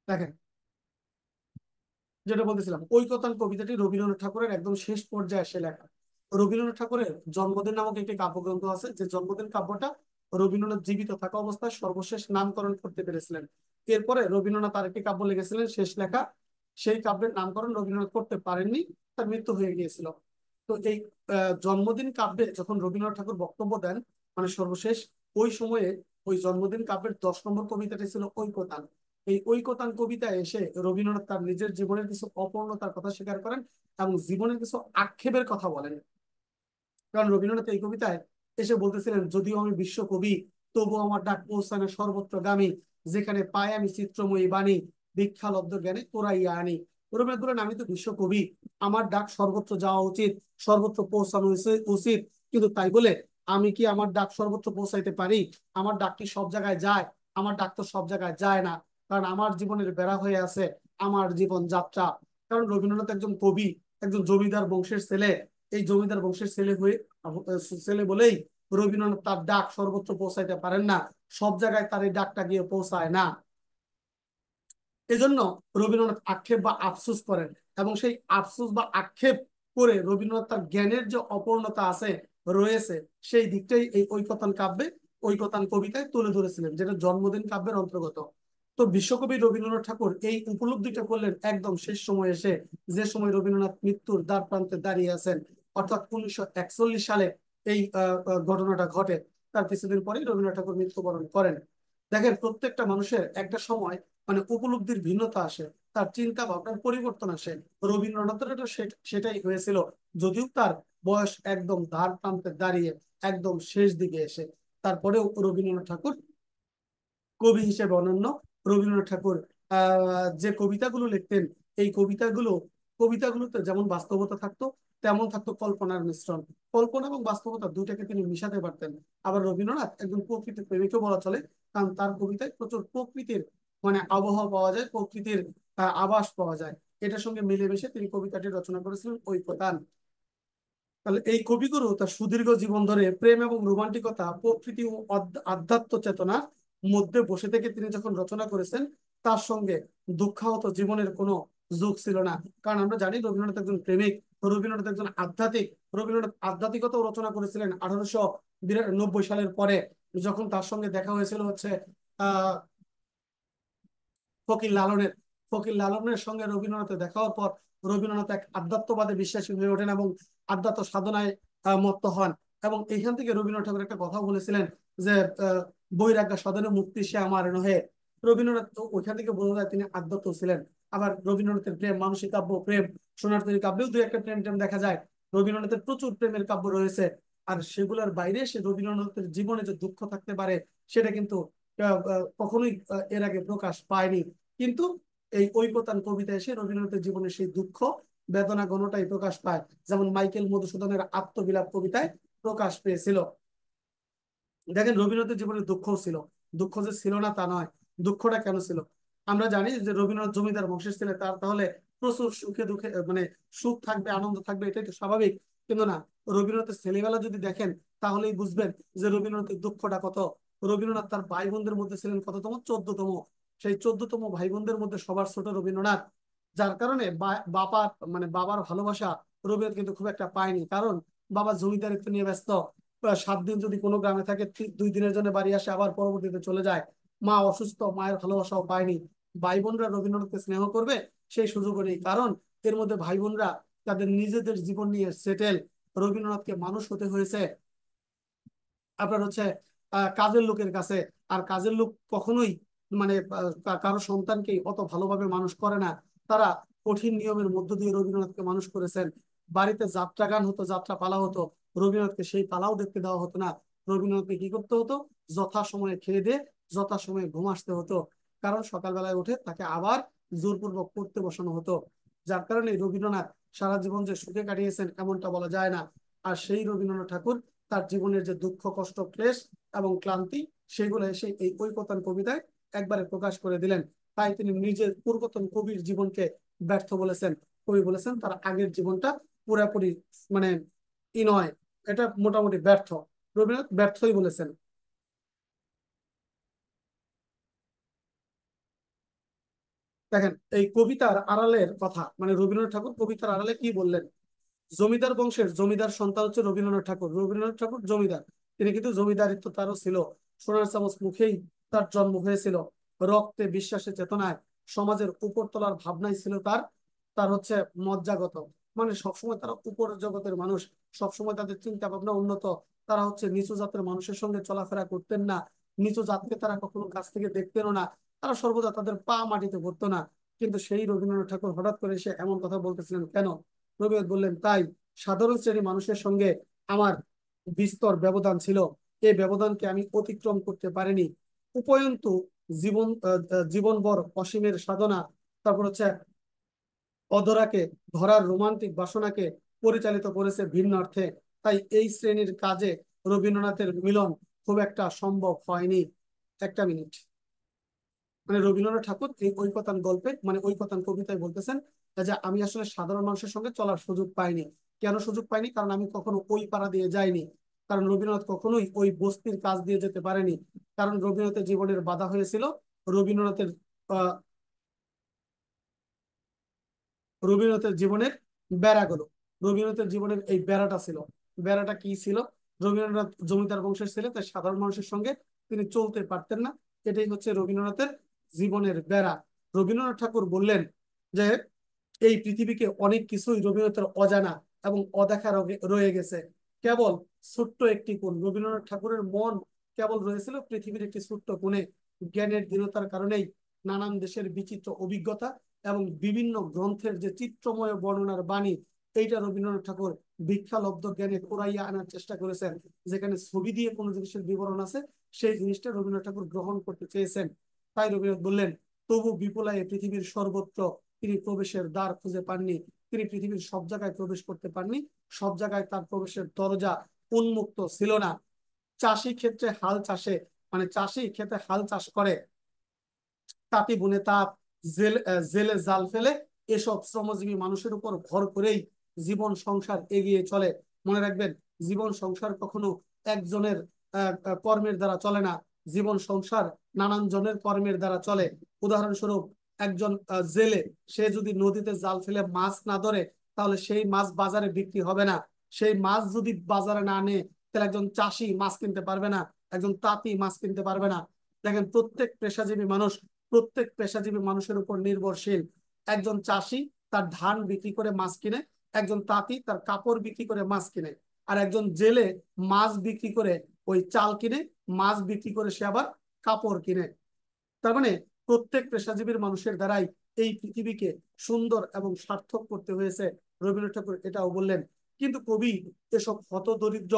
দেখেন, যেটা বলতেছিলাম, ঐকতান কবিতাটি রবীন্দ্রনাথ ঠাকুরের একদম শেষ পর্যায়ে এসে লেখা। রবীন্দ্রনাথ ঠাকুরের জন্মদিন নামক একটি কাব্যগ্রন্থ আছে, যে জন্মদিন কাব্যটা রবীন্দ্রনাথ জীবিত থাকা অবস্থায় সর্বশেষ নামকরণ করতে পেরেছিলেন। এরপরে রবীন্দ্রনাথ আরেকটি কাব্য লিখেছিলেন শেষ লেখা, সেই কাব্যের নামকরণ রবীন্দ্রনাথ করতে পারেননি, তার মৃত্যু হয়ে গিয়েছিল। তো এই জন্মদিন কাব্যে যখন রবীন্দ্রনাথ ঠাকুর বক্তব্য দেন, মানে সর্বশেষ, ওই সময়ে ওই জন্মদিন কাব্যের 10 নম্বর কবিতাটি ছিল ঐকতান। এই ঐকতান কবিতায় এসে রবীন্দ্রনাথ তার নিজের জীবনের কিছু অপূর্ণতার কথা স্বীকার করেন এবং জীবনের কিছু আক্ষেপের কথা বলেন। কারণ রবীন্দ্রনাথ এই কবিতায় এসে বলতেছিলেন, যদিও আমি বিশ্বকবি, তবু আমার ডাক পৌঁছানো সর্বত্রগামী, যেখানে পাই আমি চিত্রময়ী বাণী, ভিক্ষালব্ধ জ্ঞানে তোরাইয়া আনি। রবীন্দ্রনাথ বলেন, আমি তো বিশ্বকবি, আমার ডাক সর্বত্র যাওয়া উচিত, সর্বত্র পৌঁছানো উচিত, কিন্তু তাই বলে আমি কি আমার ডাক সর্বত্র পৌঁছাইতে পারি? আমার ডাক কি সব জায়গায় যায়? আমার ডাক তো সব জায়গায় যায় না, কারণ আমার জীবনের বেড়া হয়ে আছে আমার জীবন যাত্রা। কারণ রবীন্দ্রনাথ একজন কবি, একজন জমিদার বংশের ছেলে। এই জমিদার বংশের ছেলে হয়ে, ছেলে বলেই রবীন্দ্রনাথ তার ডাক সর্বত্র পৌঁছাইতে পারেন না, সব জায়গায় তার এই ডাকটা গিয়ে পৌঁছায় না। এজন্য রবীন্দ্রনাথ আক্ষেপ বা আফসোস করেন, এবং সেই আফসোস বা আক্ষেপ করে রবীন্দ্রনাথ তার জ্ঞানের যে অপূর্ণতা আছে রয়েছে, সেই দিকটাই এই ঐকতান কাব্যে, ঐকতান কবিতায় তুলে ধরেছিলেন, যেটা জন্মদিন কাব্যের অন্তর্গত। তো বিশ্বকবি রবীন্দ্রনাথ ঠাকুর এই উপলব্ধিটা করলেন একদম শেষ সময় এসে, যে সময় রবীন্দ্রনাথ মৃত্যুর দ্বার প্রান্তে দাঁড়িয়ে আছেন, অর্থাৎ 1941 সালে এই ঘটনাটা ঘটে। তার কিছুদিন পরেই রবীন্দ্রনাথ ঠাকুর মৃত্যুবরণ করেন। দেখেন, প্রত্যেকটা মানুষের একটা সময় মানে উপলব্ধির ভিন্নতা আসে, তার চিন্তা ভাবনার পরিবর্তন আসে। রবীন্দ্রনাথের সেটাই হয়েছিল, যদিও তার বয়স একদম ধার প্রান্তে দাঁড়িয়ে একদম শেষ দিকে এসে। তারপরেও রবীন্দ্রনাথ ঠাকুর কবি হিসেবে অনন্য। রবীন্দ্রনাথ ঠাকুর যে কবিতাগুলো লিখতেন, এই কবিতাগুলোতে যেমন বাস্তবতা থাকতো, তেমন থাকতো কল্পনার মিশ্রণ। কল্পনা এবং বাস্তবতা দুইটাকে তিনি মিশাতে পারতেন। আবার রবীন্দ্রনাথ একজন প্রকৃতি প্রেমিকও বলা চলে, কারণ তার কবিতায় প্রচুর প্রকৃতির মানে আবহাওয়া পাওয়া যায়, প্রকৃতির আভাস পাওয়া যায়। এটার সঙ্গে মিলেমিশে তিনি কবিতাটি রচনা করেছিলেন ঐকতান। তাহলে এই কবিগুরু তার সুদীর্ঘ জীবন ধরে প্রেম এবং রোমান্টিকতা, প্রকৃতি ও আধ্যাত্ম চেতনা মধ্যে বসে থেকে তিনি যখন রচনা করেছেন, তার সঙ্গে দুঃখাহত জীবনের কোনো যোগ ছিল না। কারণ আমরা জানি রবীন্দ্রনাথ একজন প্রেমিক, রবীন্দ্রনাথ একজন আধ্যাত্মিক। রবীন্দ্রনাথ আধ্যাত্মিকতাও রচনা করেছিলেন 1890 সালের পরে, যখন তার সঙ্গে দেখা হয়েছিল হচ্ছে আহ ফকির লালনের। ফকির লালনের সঙ্গে রবীন্দ্রনাথের দেখা হওয়ার পর রবীন্দ্রনাথ এক আধ্যাত্মবাদে বিশ্বাসী হয়ে ওঠেন এবং আধ্যাত্ম সাধনায় মত্ত হন। এবং এইখান থেকে রবীন্দ্রনাথ ঠাকুর একটা কথা বলেছিলেন যে বৈরাগ্য সাধনে মুক্তি সে আমার নহে। রবীন্দ্রনাথ তো ওইখান থেকে বোঝা যায় তিনি আধ্যাত্ম ছিলেন। আবার রবীন্দ্রনাথের প্রেম, মানসিক কাব্য, প্রেম সোনার তরী কাব্যেও দুই একটা প্রেম টেম দেখা যায়। রবীন্দ্রনাথের প্রচুর প্রেমের কাব্য রয়েছে। আর সেগুলোর বাইরে সে রবীন্দ্রনাথের জীবনে যে দুঃখ থাকতে পারে, সেটা কিন্তু কখনোই এর আগে প্রকাশ পায়নি। কিন্তু এই ঐকতান কবিতা এসে রবীন্দ্রনাথের জীবনের সেই দুঃখ বেদনা গণটাই প্রকাশ পায়, যেমন মাইকেল মধুসূদনের আত্মবিলাপ কবিতায় প্রকাশ পেয়েছিল। দেখেন, রবীন্দ্রনাথের জীবনে দুঃখও ছিল। দুঃখ যে ছিল না তা নয়। দুঃখটা কেন ছিল? আমরা জানি যে রবীন্দ্রনাথ জমিদার বংশের ছেলে, তার তাহলে প্রচুর সুখে দুঃখে মানে সুখ থাকবে, আনন্দ থাকবে, এটাই তো স্বাভাবিক। কিন্তু না, রবীন্দ্রনাথের ছেলেবেলা যদি দেখেন, তাহলেই বুঝবেন যে রবীন্দ্রনাথের দুঃখটা কত। রবীন্দ্রনাথ তার ভাই বোনদের মধ্যে ছিলেন কততম? 14তম। সেই 14তম ভাই বোনদের মধ্যে সবার ছোট রবীন্দ্রনাথ। যার কারণে বাবার বাবার ভালোবাসা রবীন্দ্রনাথ কিন্তু খুব একটা পায়নি, কারণ বাবা জমিদারিত্ব নিয়ে ব্যস্ত। 7 দিন যদি কোনো গ্রামে থাকে, 2 দিনের জন্য বাড়ি আসে, আবার পরবর্তীতে চলে যায়। মা অসুস্থ, মায়ের ভালোবাসাও পায়নি। ভাই বোনরা রবীন্দ্রনাথকে স্নেহ করবে সেই সুযোগও নেই, কারণ এর মধ্যে ভাই বোনরা তাদের নিজেদের জীবন নিয়ে সেটেল। রবীন্দ্রনাথকে মানুষ হতে হয়েছে আপনার হচ্ছে কাজের লোকের কাছে। আর কাজের লোক কখনোই মানে কারো সন্তানকে অত ভালোভাবে মানুষ করে না। তারা কঠিন নিয়মের মধ্য দিয়ে রবীন্দ্রনাথকে মানুষ করেছেন। বাড়িতে যাত্রা গান হতো, যাত্রা পালা হতো, রবীন্দ্রনাথকে সেই পালাও দেখতে দেওয়া হতো না। রবীন্দ্রনাথকে কি করতে হতো? যথা সময়ে খেয়ে দিয়ে যথা সময়ে ঘুম আসতে হতো, কারণ সকালবেলায় উঠে তাকে আবার জোরপূর্বক পড়তে বসানো হতো। যার কারণে রবীন্দ্রনাথ সারা জীবন যে সুখে কাটিয়েছেন এমনটা বলা যায় না। আর সেই রবীন্দ্রনাথ ঠাকুর তার জীবনের যে দুঃখ, কষ্ট, ক্লেশ এবং ক্লান্তি, সেগুলো এসে এই ঐকতান কবিতায় একবারে প্রকাশ করে দিলেন। তাই তিনি নিজের পূর্বতন কবির জীবনকে ব্যর্থ বলেছেন। কবি বলেছেন তার আগের জীবনটা পুরাপুরি মানে নয়, এটা মোটামুটি ব্যর্থ। রবীন্দ্রনাথ ব্যর্থই বলেছেন। দেখেন এই কবিতার আড়ালের কথা, মানে রবীন্দ্রনাথ ঠাকুর কবিতার আড়ালে কি বললেন। জমিদার বংশের জমিদার সন্তান হচ্ছে রবীন্দ্রনাথ ঠাকুর। রবীন্দ্রনাথ ঠাকুর জমিদার, তিনি কিন্তু জমিদারিত্ব তারও ছিল। সোনার চামচ মুখেই তার জন্ম হয়েছিল। রক্তে বিশ্বাসে চেতনায় সমাজের উপর তোলার ভাবনাই ছিল তার। তার হচ্ছে মজ্জাগত, মানে সবসময় তারা উপর জগতের মানুষ, সবসময় তাদের চিন্তা ভাবনা উন্নত। তারা হচ্ছে নিচু জাতের মানুষের সঙ্গে চলাফেরা করতেন না, নিচু জাতকে তারা কখনো কাছ থেকে দেখতেনও না, তারা সর্বদা তাদের পা মাটিতে পড়তো না। কিন্তু সেই রবীন্দ্রনাথ ঠাকুর হঠাৎ করে এসে এমন কথা বলতেছিলেন কেন? রবীন্দ্রনাথ বললেন, তাই সাধারণ শ্রেণীর মানুষের সঙ্গে আমার বিস্তর ব্যবধান ছিল, এই ব্যবধানকে আমি অতিক্রম করতে পারিনি। উপয়ন্তু জীবনভর অসীমের সাধনা, তারপর হচ্ছে অধরাকে ধরার রোমান্টিক বাসনাকে পরিচালিত করেছে ভিন্ন অর্থে। তাই এই শ্রেণীর কাজে রবীন্দ্রনাথের মিলন খুব একটা সম্ভব হয়নি। একটা মিনিট। মানে রবীন্দ্রনাথ ঠাকুর এই ঐকতান গল্পে, মানে ঐকতান কবিতায় বলতেছেন যে আমি আসলে সাধারণ মানুষের সঙ্গে চলার সুযোগ পাইনি। কেন সুযোগ পাইনি? কারণ আমি কখনো ওই পাড়া দিয়ে যাইনি। কারণ রবীন্দ্রনাথ কখনোই ওই বস্তির কাজ দিয়ে যেতে পারেনি। কারণ রবীন্দ্রনাথের জীবনের বাধা হয়েছিল রবীন্দ্রনাথের আহ রবীন্দ্রনাথের জীবনের বেড়াগুলো। রবীন্দ্রনাথের জীবনের এই বেড়াটা ছিল। বেড়াটা কি ছিল? রবীন্দ্রনাথ জমিদার বংশের ছেলে, তাই সাধারণ মানুষের সঙ্গে তিনি চলতে পারতেন না। এটাই হচ্ছে রবীন্দ্রনাথের জীবনের বেড়া। রবীন্দ্রনাথ ঠাকুর বললেন যে এই পৃথিবীকে অনেক কিছুই রবীন্দ্রনাথের অজানা এবং অদেখা রয়ে গেছে। কেবল ছোট্ট একটি কোণ, রবীন্দ্রনাথ ঠাকুরের মন কেবল রয়েছিল পৃথিবীর একটি ছোট্ট কোণে। জ্ঞানের দৃঢ়তার কারণেই নানান দেশের বিচিত্র অভিজ্ঞতা এবং বিভিন্ন গ্রন্থের যে চিত্রময় বর্ণনার বাণী, এইটা রবীন্দ্রনাথ ঠাকুর ভিক্ষালব্ধ জ্ঞানে কুড়াইয়া আনার চেষ্টা করেছেন। যেখানে ছবি দিয়ে কোনো জিনিসের বিবরণ আছে, সেই জিনিসটা রবীন্দ্রনাথ ঠাকুর গ্রহণ করতে চেয়েছেন। তাই রবীন্দ্রনাথ বললেন, তবু বিপুলায় পৃথিবীর সর্বত্র তিনি প্রবেশের দ্বার খুঁজে পাননি। তিনি পৃথিবীর সব জায়গায় প্রবেশ করতে পাননি, সব জায়গায় তার প্রবেশের দরজা উন্মুক্ত ছিল না। চাষি ক্ষেত্রে হাল চাষে, মানে চাষি ক্ষেত্রে হাল চাষ করে, তাঁতি বুনে তাঁত, জেলে জাল ফেলে, এসব শ্রমজীবী মানুষের উপর ভর করেই জীবন সংসার এগিয়ে চলে। মনে রাখবেন, জীবন সংসার কখনো একজনের কর্মের দ্বারা চলে না। জীবন সংসার নানান জনের কর্মের দ্বারা চলে। উদাহরণস্বরূপ, একজন জেলে, সে যদি নদীতে জাল ফেলে মাছ না ধরে, তাহলে সেই মাছ বাজারে বিক্রি হবে না। সেই মাছ যদি বাজারে না আনে, তাহলে একজন চাষি মাছ কিনতে পারবে না, একজন তাঁতি মাছ কিনতে পারবে না। দেখেন, প্রত্যেক পেশাজীবী মানুষের উপর নির্ভরশীল। একজন চাষি তার ধান বিক্রি করে মাছ কিনে, একজন তাঁতি তার কাপড় বিক্রি করে মাছ কিনে, আর একজন জেলে মাছ বিক্রি করে ওই চাল কিনে, মাছ বিক্রি করে সে আবার কাপড় কিনে। তার মানে প্রত্যেক পেশাজীবীর মানুষের দ্বারাই এই পৃথিবীকে সুন্দর এবং সার্থক করতে হয়েছে। রবীন্দ্রনাথ ঠাকুর এটাও বললেন। কিন্তু কবি এসব হতদরিদ্র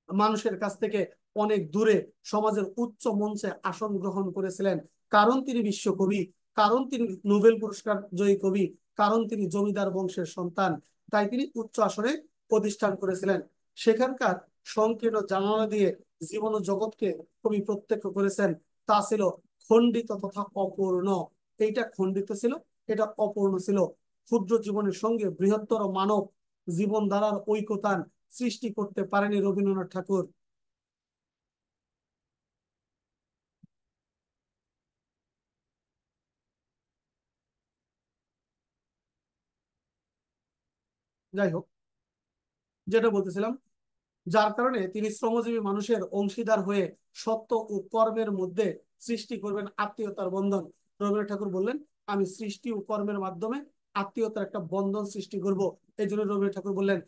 মানুষের কাছ থেকে অনেক দূরে সমাজের উচ্চ মঞ্চে আসন গ্রহণ করেছিলেন। কারণ তিনি বিশ্বকবি, কারণ তিনি নোবেল পুরস্কার জয়ী কবি, কারণ তিনি জমিদার বংশের সন্তান। তাই তিনি উচ্চ আসনে প্রতিষ্ঠান করেছিলেন। সেখানকার সংকীর্ণ জানালা দিয়ে জীবন ও জগৎকে কবি প্রত্যক্ষ করেছেন। তা ছিল খণ্ডিত তথা অপূর্ণ। এইটা খণ্ডিত ছিল, এটা অপূর্ণ ছিল। ক্ষুদ্র জীবনের সঙ্গে বৃহত্তর মানব জীবন ধারার ঐকতান সৃষ্টি করতে পারেনি রবীন্দ্রনাথ ঠাকুর। যাই হোক, যেটা বলতেছিলাম, যার কারণে তিনি শ্রমজীবী মানুষের অংশীদার হয়ে সত্য ও কর্মের মধ্যে সৃষ্টি করবেন আত্মীয়তার বন্ধন। রবীন্দ্রনাথ ঠাকুর বললেন, আমি সৃষ্টি ও কর্মের মাধ্যমে আত্মীয়তার একটা বন্ধন সৃষ্টি করব। এই জন্য রবীন্দ্রনাথ ঠাকুর বললেন,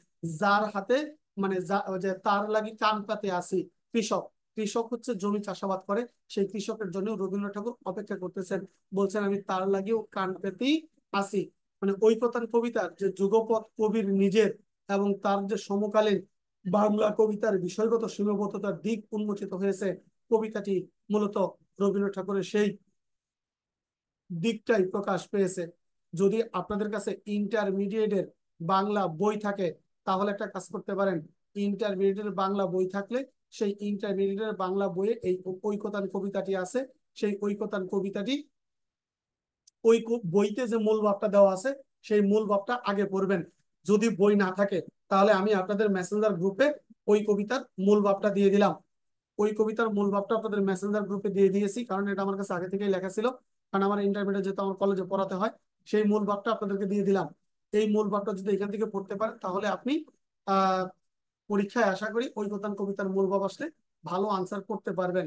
যার হাতে, মানে যে তার লাগি কান পাতে আসি। কৃষক, কৃষক হচ্ছে জমি চাষাবাদ করে, সেই কৃষকের জন্য রবীন্দ্রনাথ ঠাকুর অপেক্ষা করতেছেন। বলছেন, আমি তার লাগিও কান পেতেই আসি। মানে ঐকতান কবিতার যে যুগপৎ কবির নিজের এবং তার যে সমকালীন বাংলা কবিতার বিষয়গত সীমাবদ্ধতার দিক উন্মোচিত হয়েছে। কবিতাটি মূলত রবীন্দ্রনাথ ঠাকুরের সেই দিকটাই প্রকাশ পেয়েছে। যদি আপনাদের কাছে ইন্টারমিডিয়েটের বাংলা বই থাকে, তাহলে একটা কাজ করতে পারেন। ইন্টারমিডিয়েটের বাংলা বই থাকলে সেই ইন্টারমিডিয়েটের বাংলা বইয়ে এই ঐকতান কবিতাটি আছে। সেই ঐকতান কবিতাটি ওই বইতে যে মূল ভাবটা দেওয়া আছে, সেই মূল ভাবটা আগে পড়বেন। যদি বই না থাকে, তাহলে আমি আপনাদের মেসেঞ্জার গ্রুপে ওই কবিতার মূল ভাবটা দিয়ে দিলাম। ওই কবিতার মূল ভাবটা আপনাদের মেসেঞ্জার গ্রুপে দিয়ে দিয়েছি, কারণ এটা আমার কাছে আগে থেকেই লেখা ছিল। কারণ আমার ইন্টারমিডিয়েট যেহেতু আমার কলেজে পড়াতে হয়, সেই মূল ভাবটা আপনাদেরকে দিয়ে দিলাম। এই মূল ভাবটা যদি এখান থেকে পড়তে পারেন, তাহলে আপনি আহ পরীক্ষায় আশা করি ঐকতান কবিতার মূল ভাব আসলে ভালো আনসার করতে পারবেন।